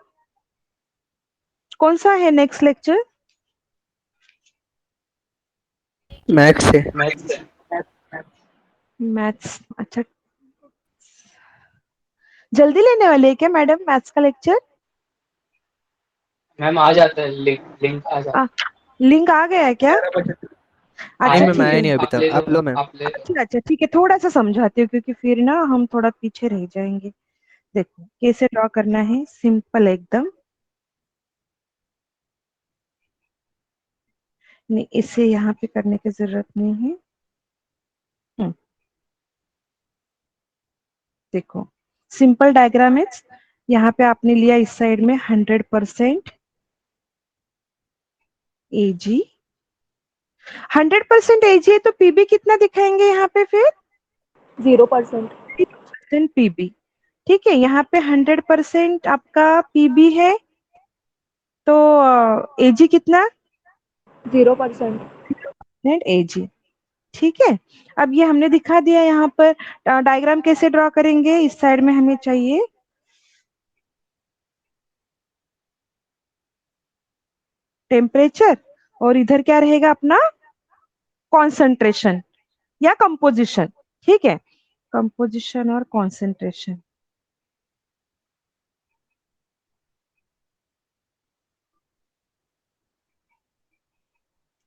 कौन सा है नेक्स्ट लेक्चर? मैक्स से। मैथ्स, अच्छा। जल्दी लेने वाले हैं क्या मैडम मैथ्स का लेक्चर? मैम आ जाता है, लिंक आ जाता है। लिंक आ गया है क्या? 11 बजे। अच्छा मैम ठीक आया है। नहीं अभी आप तक, ले लो, आप लो मैम। आप ले लो। अच्छा अच्छा ठीक है, थोड़ा सा समझाती हूँ क्योंकि फिर ना हम थोड़ा पीछे रह जाएंगे। देखो कैसे ड्रॉ करना है, सिंपल एकदम। नहीं, इसे यहाँ पे करने की जरूरत नहीं है। हम्म, देखो सिंपल डायग्राम है। यहाँ पे आपने लिया इस साइड में 100% एजी। 100% एजी है तो पीबी कितना दिखाएंगे यहाँ पे फिर? 0%. 0% पीबी। ठीक है, यहाँ पे 100% आपका पीबी है तो एजी कितना? 0%. एजी। ठीक है, अब ये हमने दिखा दिया। यहाँ पर डायग्राम कैसे ड्रॉ करेंगे, इस साइड में हमें चाहिए टेम्परेचर और इधर क्या रहेगा अपना कॉन्सेंट्रेशन या कंपोजिशन। ठीक है, कंपोजिशन और कॉन्सेंट्रेशन।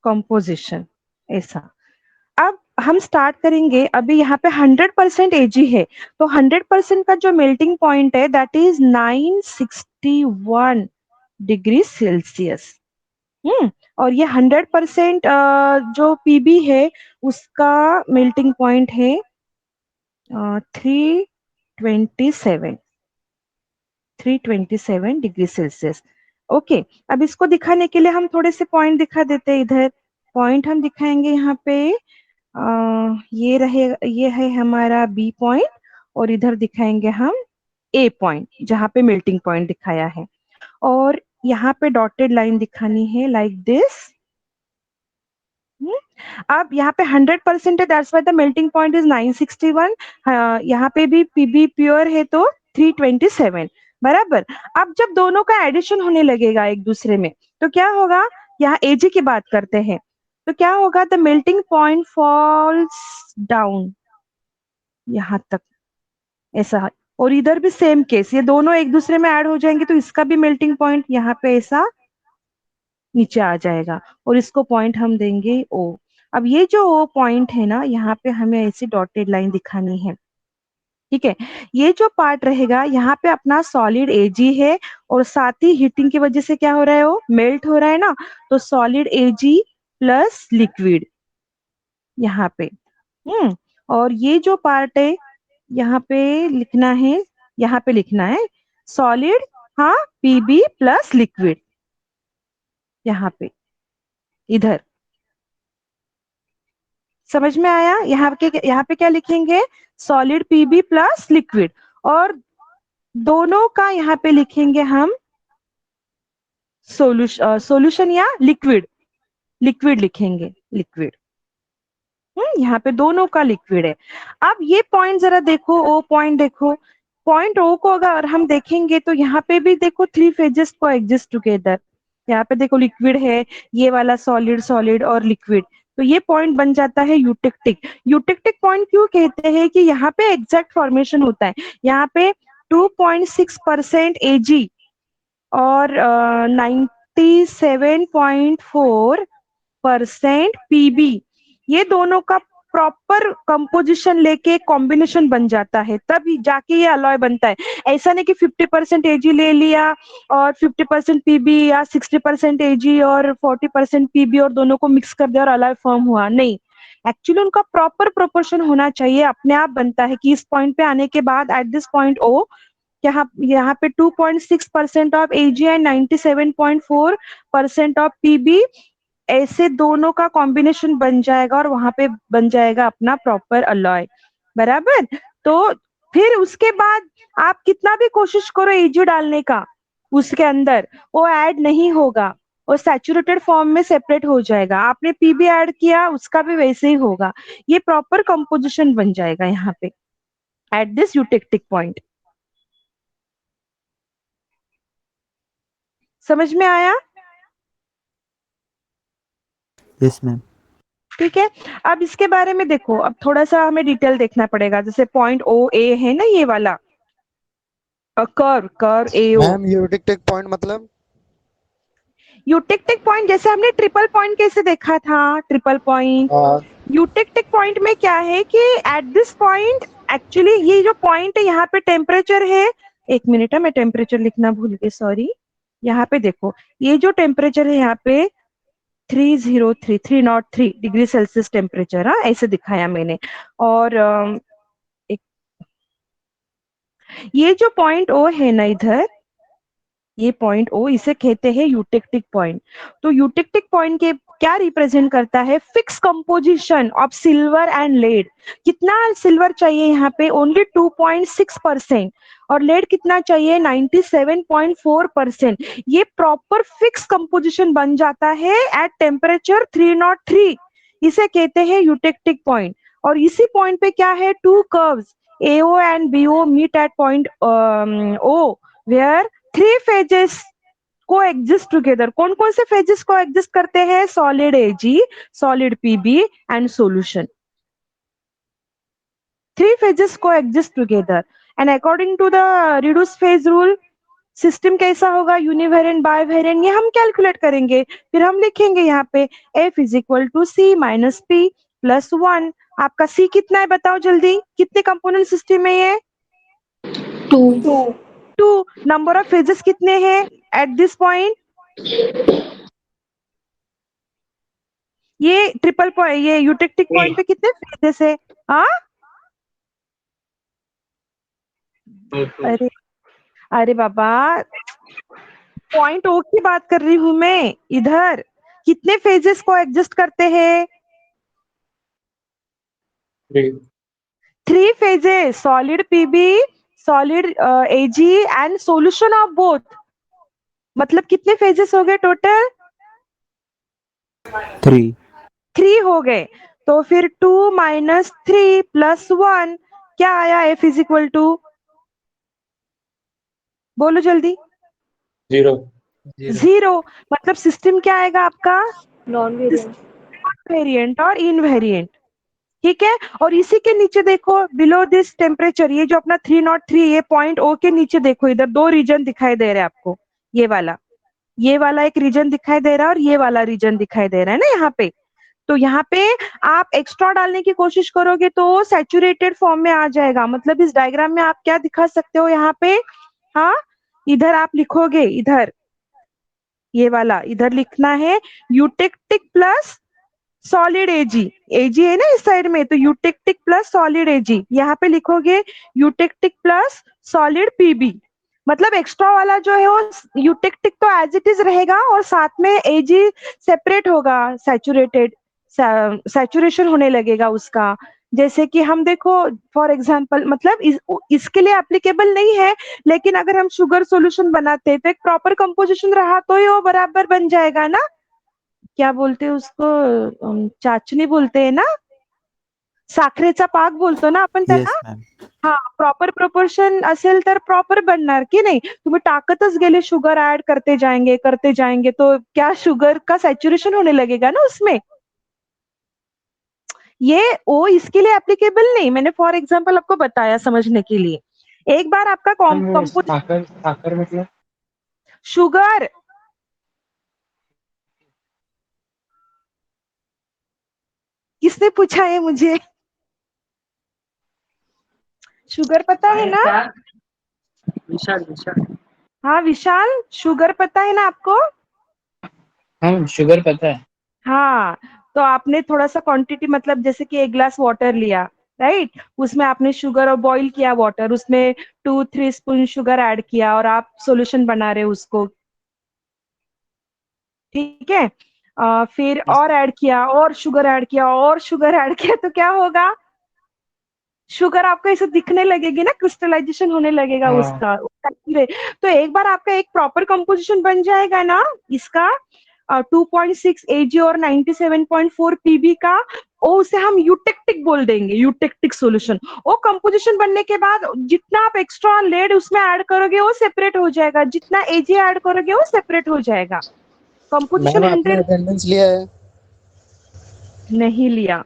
कंपोजिशन ऐसा। अब हम स्टार्ट करेंगे। अभी यहाँ पे 100% एजी है तो 100% का जो मेल्टिंग पॉइंट है दैट इज 961 डिग्री सेल्सियस। और ये 100% जो पीबी है उसका मेल्टिंग पॉइंट है 327 327 डिग्री सेल्सियस। ओके, अब इसको दिखाने के लिए हम थोड़े से पॉइंट दिखा देते हैं। इधर पॉइंट हम दिखाएंगे यहाँ पे। ये रहे, ये है हमारा बी पॉइंट और इधर दिखाएंगे हम ए पॉइंट जहाँ पे मेल्टिंग पॉइंट दिखाया है। और यहाँ पे डॉटेड लाइन दिखानी है लाइक दिस। अब यहाँ पे 100% है that's why the melting point is 961। यहाँ पे भी पीबी प्योर है तो 327 बराबर। अब जब दोनों का एडिशन होने लगेगा एक दूसरे में तो क्या होगा, यहाँ एजी की बात करते हैं तो क्या होगा, the melting point falls down यहाँ तक ऐसा। और इधर भी सेम केस, ये दोनों एक दूसरे में ऐड हो जाएंगे तो इसका भी मेल्टिंग पॉइंट यहाँ पे ऐसा नीचे आ जाएगा और इसको पॉइंट हम देंगे ओ। अब ये जो ओ पॉइंट है ना, यहाँ पे हमें ऐसी डॉटेड लाइन दिखानी है। ठीक है, ये जो पार्ट रहेगा यहाँ पे अपना सॉलिड एजी है और साथ ही हीटिंग की वजह से क्या हो रहा है, वो मेल्ट हो रहा है ना, तो सॉलिड एजी प्लस लिक्विड यहाँ पे। और ये जो पार्ट है यहाँ पे लिखना है, यहाँ पे लिखना है सॉलिड, हाँ, पीबी प्लस लिक्विड यहाँ पे इधर। समझ में आया? यहाँ पे क्या लिखेंगे, सॉलिड पीबी प्लस लिक्विड। और दोनों का यहाँ पे लिखेंगे हम सॉल्यूशन या लिक्विड। लिक्विड लिखेंगे, लिक्विड। यहाँ पे दोनों का लिक्विड है। अब ये पॉइंट जरा देखो, ओ पॉइंट देखो। पॉइंट ओ को अगर हम देखेंगे तो यहाँ पे भी देखो 3 फेजेस को एग्जिस्ट टुगेदर। यहाँ पे देखो लिक्विड है, ये वाला सॉलिड, सॉलिड और लिक्विड, तो ये पॉइंट बन जाता है यूटेक्टिक। यूटेक्टिक पॉइंट क्यों कहते हैं कि यहाँ पे एग्जैक्ट फॉर्मेशन होता है। यहाँ पे 2.6% एजी और 97.4% पीबी, ये दोनों का प्रॉपर कंपोजिशन लेके कॉम्बिनेशन बन जाता है, तब जाके ये अलॉय बनता है। ऐसा नहीं कि 50% एजी ले लिया और 50% पीबी या 60% एजी और 40% पीबी और दोनों को मिक्स कर दिया और अलॉय फॉर्म हुआ, नहीं। एक्चुअली उनका प्रॉपर प्रोपोर्शन होना चाहिए, अपने आप बनता है कि इस पॉइंट पे आने के बाद एट दिस पॉइंट ओ, यहाँ पे 2.6% of AG and 97.4% of PB, ऐसे दोनों का कॉम्बिनेशन बन जाएगा और वहां पे बन जाएगा अपना प्रॉपर अलॉय बराबर। तो फिर उसके बाद आप कितना भी कोशिश करो एजी डालने का उसके अंदर, वो ऐड नहीं होगा, वो सैचुरेटेड फॉर्म में सेपरेट हो जाएगा। आपने पीबी ऐड किया उसका भी वैसे ही होगा, ये प्रॉपर कंपोजिशन बन जाएगा यहाँ पे एट दिस यूटेक्टिक पॉइंट। समझ में आया? Yes ma'am. ठीक है। अब इसके बारे में देखो, अब थोड़ा सा हमें डिटेल देखना पड़ेगा। जैसे पॉइंट ओ ए है ना, ये वाला curve curve A O, ma'am यूटिक point मतलब यूटेक्टिक पॉइंट जैसे हमने ट्रिपल पॉइंट कैसे देखा था, ट्रिपल पॉइंट। हाँ यूटेक्टिक पॉइंट में क्या है कि एट दिस पॉइंट एक्चुअली ये जो पॉइंट है यहाँ पे टेम्परेचर है, एक मिनट है मैं टेम्परेचर लिखना भूल गई, सॉरी। यहाँ पे देखो, ये जो टेम्परेचर है यहाँ पे 303 डिग्री सेल्सियस टेम्परेचर, हाँ ऐसे दिखाया मैंने। और एक ये जो पॉइंट ओ है ना इधर, ये पॉइंट ओ, इसे कहते हैं यूटेक्टिक पॉइंट। तो यूटेक्टिक पॉइंट के क्या रिप्रेजेंट करता है, fix composition of silver and lead. कितना सिल्वर चाहिए यहाँ पे, ओनली 2.6%, और लेड कितना चाहिए, 97.4%। ये प्रॉपर फिक्स कंपोजिशन बन जाता है एट टेम्परेचर 303, इसे कहते हैं यूटेक्टिक पॉइंट। और इसी पॉइंट पे क्या है, two curves AO and BO meet at point O, where three phases को एग्जिस्ट टुगेदर। कौन कौन से फेजेस को एग्जिस्ट करते हैं, solid AG, solid PB and solution. Three phases को exist together and according to the reduce phase rule system कैसा होगा, यूनिवेरिएंट बायवेरिएंट, ये हम कैलकुलेट करेंगे। फिर हम लिखेंगे यहाँ पे F is equal to C minus P plus 1। आपका C कितना है बताओ जल्दी, कितने कंपोनेंट सिस्टम है ये, 2 टू। नंबर ऑफ फेजेस कितने हैं एट दिस पॉइंट, ये ट्रिपल पॉइंट, ये यूटेक्टिक पॉइंट पे कितने फेजेस है, हाँ। अरे अरे बाबा, पॉइंट ओ की बात कर रही हूं मैं, इधर कितने फेजेस को एग्जिस्ट करते हैं, 3 three phases, solid PB, solid AG and solution of both. मतलब कितने फेजेस हो गए टोटल, 3 3 हो गए। तो फिर 2 माइनस 3 प्लस 1 क्या आया, F इज इक्वल टू, बोलो जल्दी, 0 0। मतलब सिस्टम क्या आएगा आपका, नॉन वेरिएंट वेरिएंट और इनवेरिएंट। ठीक है। और इसी के नीचे देखो, बिलो दिस टेम्परेचर, ये जो अपना 303, ये पॉइंट ओ के नीचे देखो, इधर दो रीजन दिखाई दे रहे हैं आपको, ये वाला एक रीजन दिखाई दे रहा है और ये वाला रीजन दिखाई दे रहा है ना यहाँ पे। तो यहाँ पे आप एक्स्ट्रा डालने की कोशिश करोगे तो सैचुरेटेड फॉर्म में आ जाएगा। मतलब इस डायग्राम में आप क्या दिखा सकते हो यहाँ पे, हाँ, इधर आप लिखोगे, इधर ये वाला इधर लिखना है यूटेक्टिक प्लस सॉलिड एजी, एजी है ना इस साइड में, तो यूटेक्टिक प्लस सॉलिड एजी, यहाँ पे लिखोगे यूटेक्टिक प्लस सॉलिड पीबी। मतलब एक्स्ट्रा वाला जो है वो यूटेक्टिक तो एज इट इज रहेगा और साथ में एजी सेपरेट होगा, सैचुरेटेड, सैचुरेशन होने लगेगा उसका। जैसे कि हम देखो फॉर एग्जांपल, मतलब इसके लिए एप्लीकेबल नहीं है, लेकिन अगर हम शुगर सॉल्यूशन बनाते हैं तो एक प्रॉपर कंपोजिशन रहा तो ही वो बराबर बन जाएगा ना। क्या बोलते हैं उसको, चाचणी बोलते हैं ना, साखरेचा पाक बोलतो ना आपण त्याला। Yes, ma'am. हा, प्रॉपर प्रोपोर्शन असेल तर प्रॉपर बनणार की नाही, तुम्ही टाकतच गेले, शुगर ऐड करते जाएंगे तो क्या शुगर का सैचुरेशन होने लगेगा ना उसमें। ये ओ इसके लिए एप्लीकेबल नहीं, मैंने फॉर एग्जांपल आपको बताया समझने के लिए। एक बार आपका कंपोज, साखर मतलब शुगर, किसने पूछा है मुझे, शुगर पता है ना, विशाल विशाल हाँ विशाल, शुगर पता है ना आपको। हाँ शुगर पता है। हाँ, तो आपने थोड़ा सा क्वांटिटी, मतलब जैसे कि एक ग्लास वाटर लिया, राइट, उसमें आपने शुगर और बॉईल किया वाटर, उसमें 2-3 स्पून शुगर ऐड किया और आप सॉल्यूशन बना रहे हो उसको, ठीक है। फिर और ऐड किया और शुगर ऐड किया और शुगर ऐड किया, तो क्या होगा, शुगर आपको ऐसे दिखने लगेगी ना, क्रिस्टलाइजेशन होने लगेगा उसका। तो एक बार आपका एक प्रॉपर कंपोजिशन बन जाएगा ना इसका, 2.6 AG और 97.4 PB का, वो उसे हम यूटेक्टिक बोल देंगे, यूटेक्टिक सॉल्यूशन। वो कंपोजिशन बनने के बाद जितना आप एक्स्ट्रा लेड उसमें ऐड करोगे वो सेपरेट हो जाएगा, जितना एजी ऐड करोगे वो सेपरेट हो जाएगा। कंपोजिशन मैम आपने 100, अटेंडेंस लिया है? नहीं लिया।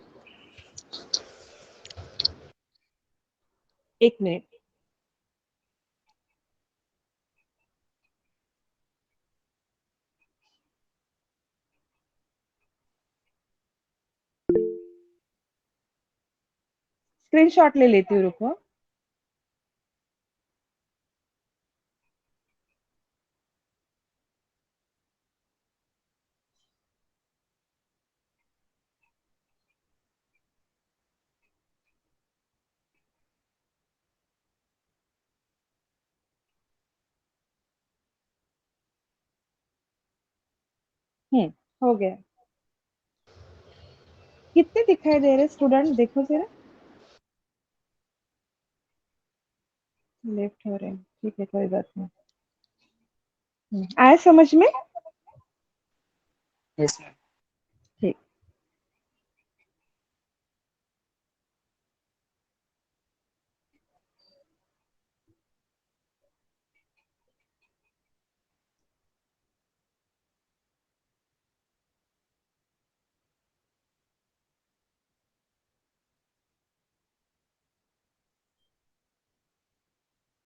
एक मिनट। स्क्रीनशॉट ले लेती हूँ, रुको। हो गया। कितने दिखाई दे रहे स्टूडेंट, देखो जरा। लेफ्ट हो रहे हैं, ठीक है, कोई बात नहीं। आया समझ में? Yes ma'am.